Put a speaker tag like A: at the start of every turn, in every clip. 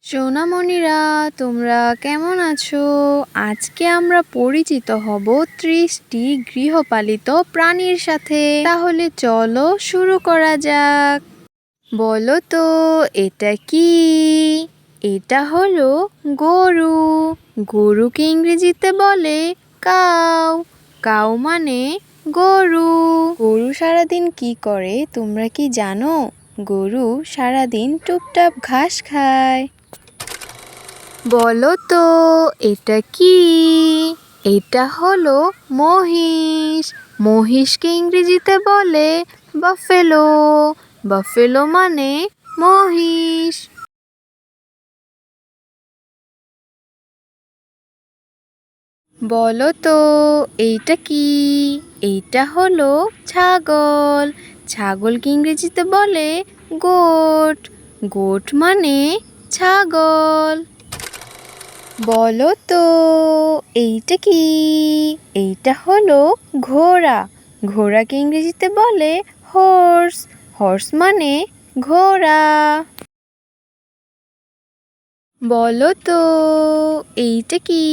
A: সোনামণিরা, তোমরা কেমন আছো? আজকে আমরা পরিচিত হব 30টি গৃহপালিত প্রাণীর সাথে। তাহলে চলো শুরু করা যাক। বলো তো এটা কি? এটা হলো গরু। গরুকে ইংরেজিতে বলে কাউ। কাউ মানে গরু। গরু সারাদিন কি করে তোমরা কি জানো? গরু সারাদিন টুপটাপ ঘাস খায়। বলো তো এটা কি? এটা হলো মহিষ। মহিষকে ইংরেজিতে বলে বাফেলো। বাফেলো মানে মহিষ। বলো তো এইটা কি? এইটা হলো ছাগল। ছাগলকে ইংরেজিতে বলে গোট। গোট মানে ছাগল। বলো তো এইটা কি? এইটা হলো ঘোড়া। ঘোড়াকে ইংরেজিতে বলে হর্স। হর্স মানে ঘোড়া। বলো তো এইটা কি?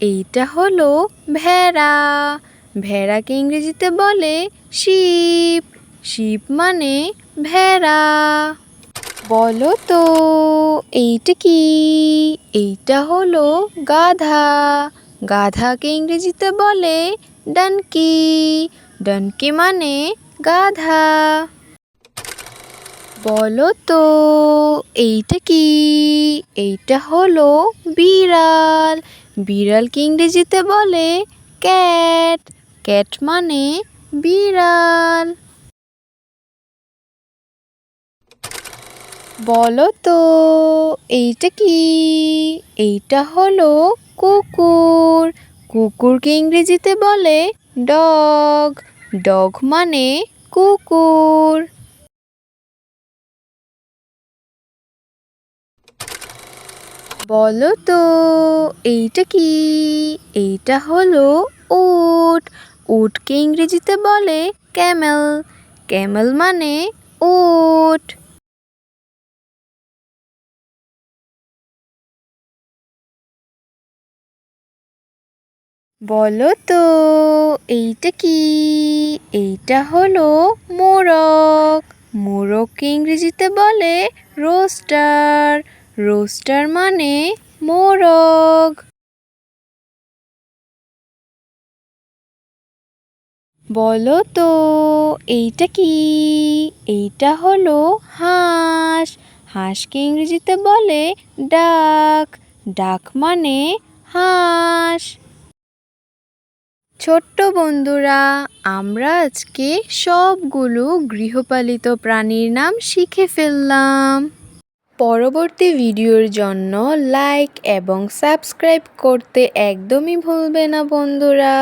A: এইটা হলো ভেড়া। ভেড়াকে ইংরেজিতে বলে শিপ। শিপ মানে ভেড়া। বলো তো এইটা কি? এইটা হলো গাধা। গাধাকে ইংরেজিতে বলে ডানকি। ডানকি মানে গাধা। বলো তো এইটা কি? এইটা হলো বিড়াল। বিড়ালকে ইংরেজিতে বলে ক্যাট। ক্যাট মানে বিড়াল। বলো তো এইটা কি? এইটা হলো কুকুর। কুকুরকে ইংরেজিতে বলে ডগ। ডগ মানে কুকুর। বলো তো এইটা কি? এইটা হলো উট। উটকে ইংরেজিতে বলে ক্যামেল। ক্যামেল মানে উট। বলো তো এইটা কি? এইটা হলো মোরগ। মোরগকে ইংরেজিতে বলে রোস্টার। রোস্টার মানে মোরগ। বলো তো এইটা কি? এইটা হলো হাঁস। হাঁসকে ইংরেজিতে বলে ডাক। ডাক মানে হাঁস। ছোট্ট বন্ধুরা, আমরা আজকে সবগুলো গৃহপালিত প্রাণীর নাম শিখে ফেললাম। পরবর্তী ভিডিওর জন্য লাইক এবং সাবস্ক্রাইব করতে একদমই ভুলবে না বন্ধুরা।